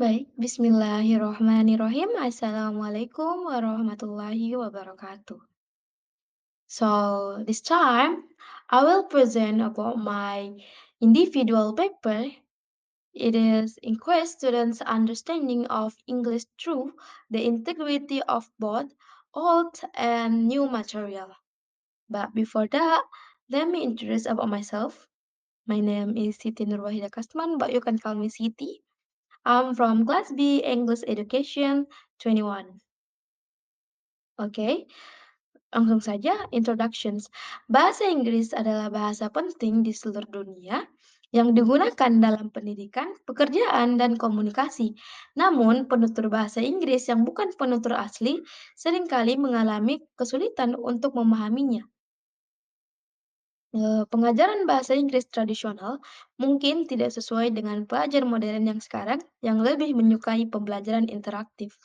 Baik, bismillahirrohmanirrohim. Assalamualaikum warahmatullahi wabarakatuh. So, this time I will present about my individual paper. It is Inquest Students' Understanding of English Through the Integrity of Both Old and New Material. But before that, let me introduce about myself. My name is Siti Nurwahida Kasman, but you can call me Siti. I'm from Class B English Education 21. Oke, langsung saja introductions. Bahasa Inggris adalah bahasa penting di seluruh dunia yang digunakan dalam pendidikan, pekerjaan, dan komunikasi. Namun, penutur bahasa Inggris yang bukan penutur asli seringkali mengalami kesulitan untuk memahaminya. Pengajaran bahasa Inggris tradisional mungkin tidak sesuai dengan pelajar modern yang sekarang yang lebih menyukai pembelajaran interaktif.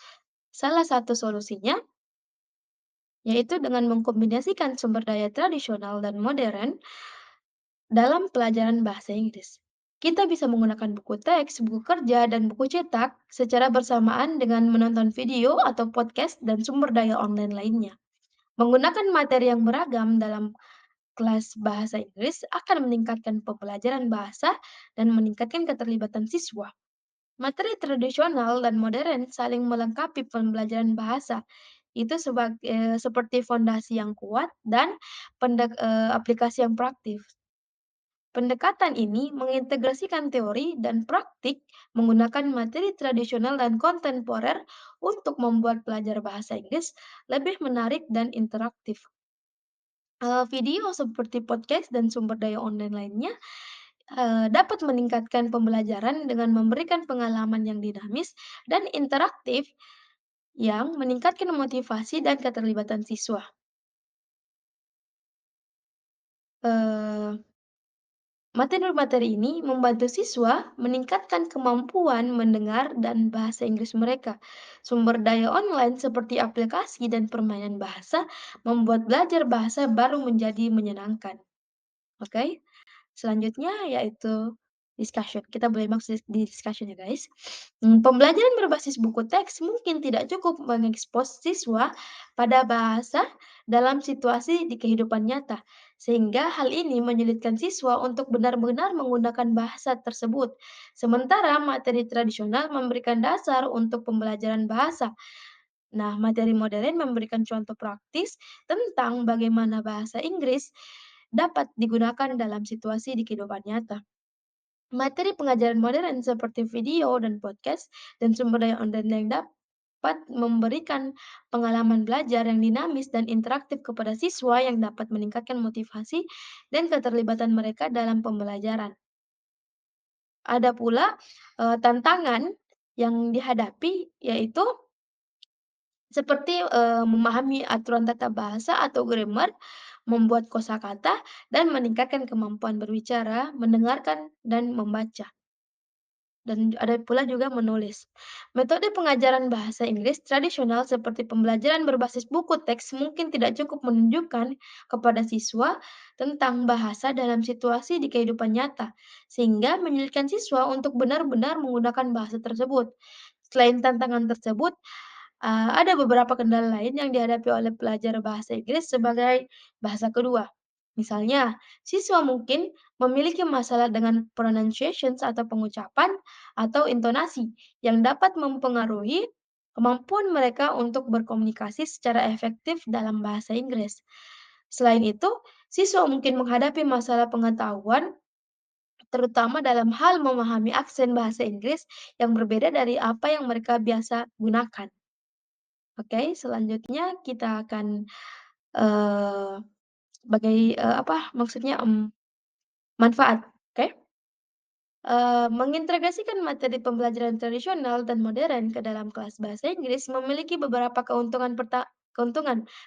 Salah satu solusinya yaitu dengan mengkombinasikan sumber daya tradisional dan modern dalam pelajaran bahasa Inggris. Kita bisa menggunakan buku teks, buku kerja, dan buku cetak secara bersamaan dengan menonton video atau podcast dan sumber daya online lainnya. Menggunakan materi yang beragam dalam kelas bahasa Inggris akan meningkatkan pembelajaran bahasa dan meningkatkan keterlibatan siswa. Materi tradisional dan modern saling melengkapi pembelajaran bahasa. Itu seperti fondasi yang kuat dan aplikasi yang praktif. Pendekatan ini mengintegrasikan teori dan praktik menggunakan materi tradisional dan kontemporer untuk membuat belajar bahasa Inggris lebih menarik dan interaktif. Video seperti podcast dan sumber daya online lainnya, dapat meningkatkan pembelajaran dengan memberikan pengalaman yang dinamis dan interaktif yang meningkatkan motivasi dan keterlibatan siswa. Eee, Materi-materi ini membantu siswa meningkatkan kemampuan mendengar dan bahasa Inggris mereka. Sumber daya online seperti aplikasi dan permainan bahasa membuat belajar bahasa baru menjadi menyenangkan. Oke? Selanjutnya yaitu discussion. Kita boleh masuk di discussion ya guys. Pembelajaran berbasis buku teks mungkin tidak cukup mengekspos siswa pada bahasa dalam situasi di kehidupan nyata, sehingga hal ini menyulitkan siswa untuk benar-benar menggunakan bahasa tersebut. Sementara materi tradisional memberikan dasar untuk pembelajaran bahasa. Nah, materi modern memberikan contoh praktis tentang bagaimana bahasa Inggris dapat digunakan dalam situasi di kehidupan nyata. Materi pengajaran modern seperti video dan podcast dan sumber daya online yang dapat memberikan pengalaman belajar yang dinamis dan interaktif kepada siswa yang dapat meningkatkan motivasi dan keterlibatan mereka dalam pembelajaran. Ada pula, tantangan yang dihadapi yaitu seperti, memahami aturan tata bahasa atau grammar, membuat kosakata, dan meningkatkan kemampuan berbicara, mendengarkan, dan membaca. Dan ada pula juga menulis. Metode pengajaran bahasa Inggris tradisional seperti pembelajaran berbasis buku teks mungkin tidak cukup menunjukkan kepada siswa tentang bahasa dalam situasi di kehidupan nyata, sehingga menyulitkan siswa untuk benar-benar menggunakan bahasa tersebut. Selain tantangan tersebut, ada beberapa kendala lain yang dihadapi oleh pelajar bahasa Inggris sebagai bahasa kedua. Misalnya, siswa mungkin memiliki masalah dengan pronunciations atau pengucapan atau intonasi yang dapat mempengaruhi kemampuan mereka untuk berkomunikasi secara efektif dalam bahasa Inggris. Selain itu, siswa mungkin menghadapi masalah pengetahuan, terutama dalam hal memahami aksen bahasa Inggris yang berbeda dari apa yang mereka biasa gunakan. Oke, selanjutnya kita akan, eee, apa maksudnya, manfaat, oke? Mengintegrasikan materi pembelajaran tradisional dan modern ke dalam kelas bahasa Inggris memiliki beberapa keuntungan.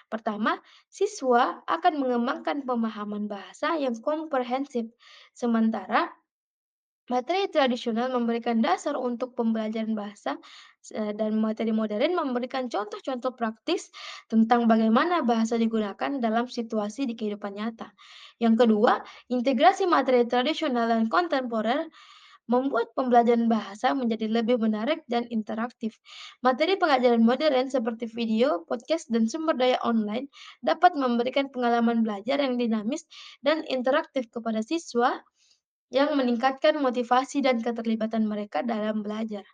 Pertama, siswa akan mengembangkan pemahaman bahasa yang komprehensif, sementara materi tradisional memberikan dasar untuk pembelajaran bahasa, dan materi modern memberikan contoh-contoh praktis tentang bagaimana bahasa digunakan dalam situasi di kehidupan nyata. Yang kedua, integrasi materi tradisional dan kontemporer membuat pembelajaran bahasa menjadi lebih menarik dan interaktif. Materi pengajaran modern seperti video, podcast, dan sumber daya online dapat memberikan pengalaman belajar yang dinamis dan interaktif kepada siswa yang meningkatkan motivasi dan keterlibatan mereka dalam belajar.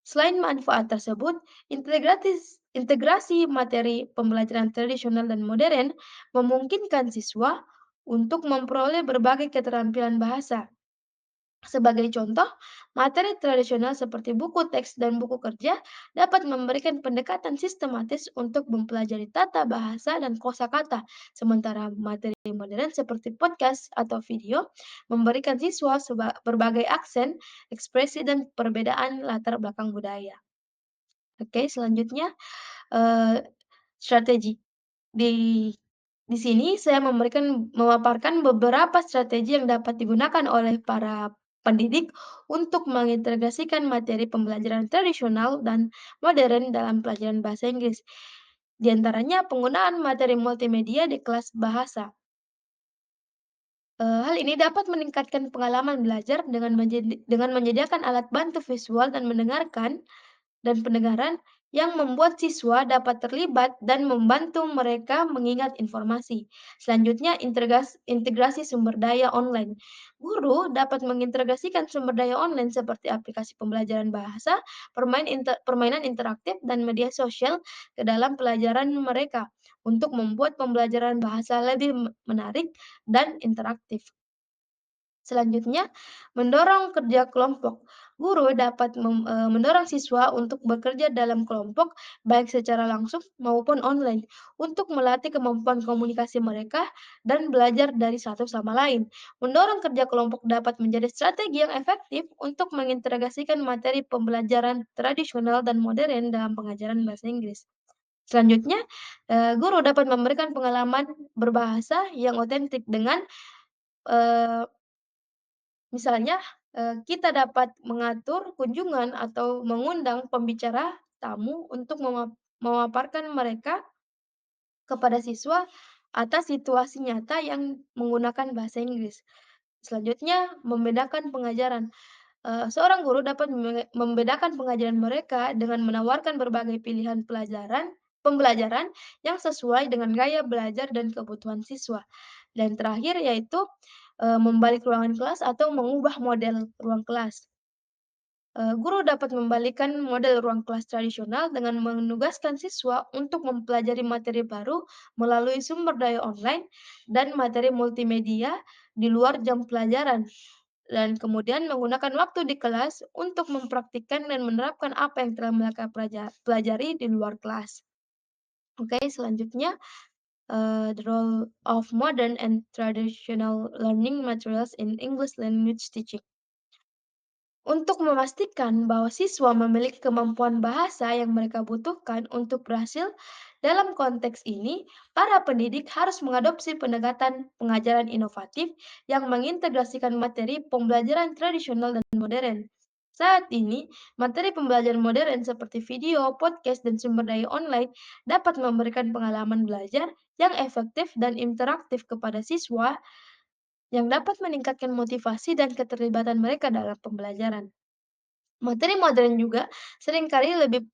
Selain manfaat tersebut, integrasi materi pembelajaran tradisional dan modern memungkinkan siswa untuk memperoleh berbagai keterampilan bahasa. Sebagai contoh, materi tradisional seperti buku teks dan buku kerja dapat memberikan pendekatan sistematis untuk mempelajari tata bahasa dan kosakata, sementara materi modern seperti podcast atau video memberikan siswa berbagai aksen, ekspresi, dan perbedaan latar belakang budaya. Oke, selanjutnya eh, strategi. Di di sini saya memaparkan beberapa strategi yang dapat digunakan oleh para pendidik untuk mengintegrasikan materi pembelajaran tradisional dan modern dalam pelajaran bahasa Inggris. Di antaranya penggunaan materi multimedia di kelas bahasa. Hal ini dapat meningkatkan pengalaman belajar dengan menyediakan alat bantu visual dan pendengaran yang membuat siswa dapat terlibat dan membantu mereka mengingat informasi. Selanjutnya, integrasi sumber daya online. Guru dapat mengintegrasikan sumber daya online seperti aplikasi pembelajaran bahasa, permainan interaktif, dan media sosial ke dalam pelajaran mereka untuk membuat pembelajaran bahasa lebih menarik dan interaktif. Selanjutnya, mendorong kerja kelompok. Guru dapat mendorong siswa untuk bekerja dalam kelompok, baik secara langsung maupun online, untuk melatih kemampuan komunikasi mereka dan belajar dari satu sama lain. Mendorong kerja kelompok dapat menjadi strategi yang efektif untuk mengintegrasikan materi pembelajaran tradisional dan modern dalam pengajaran bahasa Inggris. Selanjutnya, guru dapat memberikan pengalaman berbahasa yang otentik dengan eee misalnya, kita dapat mengatur kunjungan atau mengundang pembicara tamu untuk memaparkan mereka kepada siswa atas situasi nyata yang menggunakan bahasa Inggris. Selanjutnya, membedakan pengajaran. Seorang guru dapat membedakan pengajaran mereka dengan menawarkan berbagai pilihan pembelajaran yang sesuai dengan gaya belajar dan kebutuhan siswa. Dan terakhir yaitu, membalik ruangan kelas atau mengubah model ruang kelas. Guru dapat membalikan model ruang kelas tradisional dengan menugaskan siswa untuk mempelajari materi baru melalui sumber daya online dan materi multimedia di luar jam pelajaran, dan kemudian menggunakan waktu di kelas untuk mempraktikkan dan menerapkan apa yang telah mereka pelajari di luar kelas. Oke, selanjutnya, the role of modern and traditional learning materials in English language teaching. Untuk memastikan bahwa siswa memiliki kemampuan bahasa yang mereka butuhkan untuk berhasil dalam konteks ini, para pendidik harus mengadopsi pendekatan pengajaran inovatif yang mengintegrasikan materi pembelajaran tradisional dan modern. Saat ini, materi pembelajaran modern seperti video, podcast, dan sumber daya online dapat memberikan pengalaman belajar yang efektif dan interaktif kepada siswa yang dapat meningkatkan motivasi dan keterlibatan mereka dalam pembelajaran. Materi modern juga seringkali lebih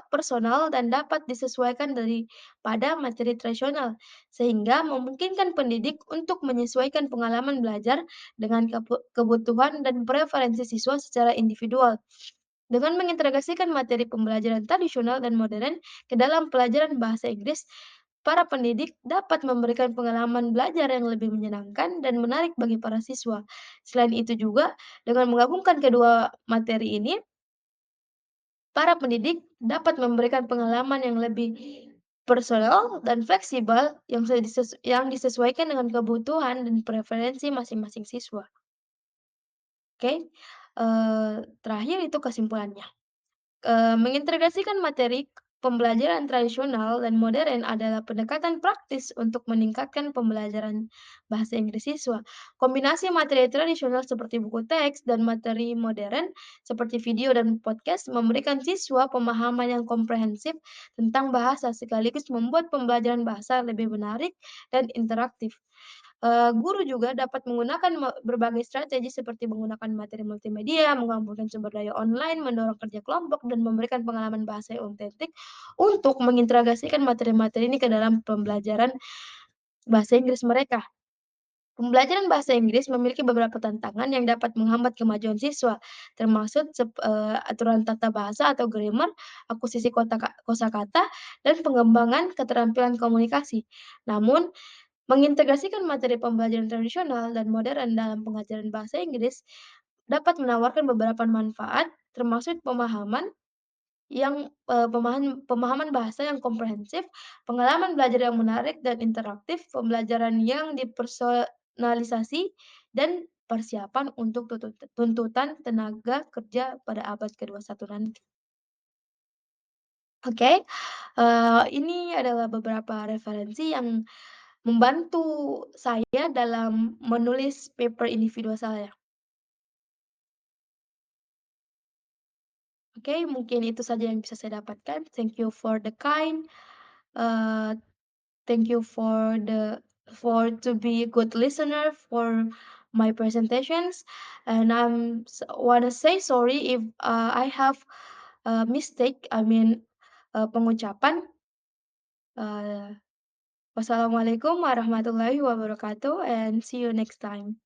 personal dan dapat disesuaikan daripada materi tradisional, sehingga memungkinkan pendidik untuk menyesuaikan pengalaman belajar dengan kebutuhan dan preferensi siswa secara individual. Dengan mengintegrasikan materi pembelajaran tradisional dan modern ke dalam pelajaran bahasa Inggris, para pendidik dapat memberikan pengalaman belajar yang lebih menyenangkan dan menarik bagi para siswa. Selain itu juga, dengan menggabungkan kedua materi ini, para pendidik dapat memberikan pengalaman yang lebih personal dan fleksibel yang disesuaikan dengan kebutuhan dan preferensi masing-masing siswa. Oke, terakhir itu kesimpulannya. Mengintegrasikan materi pembelajaran tradisional dan modern adalah pendekatan praktis untuk meningkatkan pembelajaran bahasa Inggris siswa. Kombinasi materi tradisional seperti buku teks dan materi modern seperti video dan podcast memberikan siswa pemahaman yang komprehensif tentang bahasa sekaligus membuat pembelajaran bahasa lebih menarik dan interaktif. Guru juga dapat menggunakan berbagai strategi seperti menggunakan materi multimedia, mengumpulkan sumber daya online, mendorong kerja kelompok, dan memberikan pengalaman bahasa yang otentik untuk mengintegrasikan materi-materi ini ke dalam pembelajaran bahasa Inggris mereka. Pembelajaran bahasa Inggris memiliki beberapa tantangan yang dapat menghambat kemajuan siswa, termasuk aturan tata bahasa atau grammar, akuisisi kosakata, dan pengembangan keterampilan komunikasi. Namun, mengintegrasikan materi pembelajaran tradisional dan modern dalam pengajaran bahasa Inggris dapat menawarkan beberapa manfaat, termasuk pemahaman bahasa yang komprehensif, pengalaman belajar yang menarik dan interaktif, pembelajaran yang dipersonalisasi, dan persiapan untuk tuntutan tenaga kerja pada abad ke-21 nanti. Oke, ini adalah beberapa referensi yang membantu saya dalam menulis paper individual saya. Oke, mungkin itu saja yang bisa saya dapatkan. Thank you for the kind, eee, thank you for to be a good listener for my presentations, and wanna say sorry if, I have a mistake, I mean, pengucapan. Eee, Wassalamualaikum warahmatullahi wabarakatuh, and see you next time.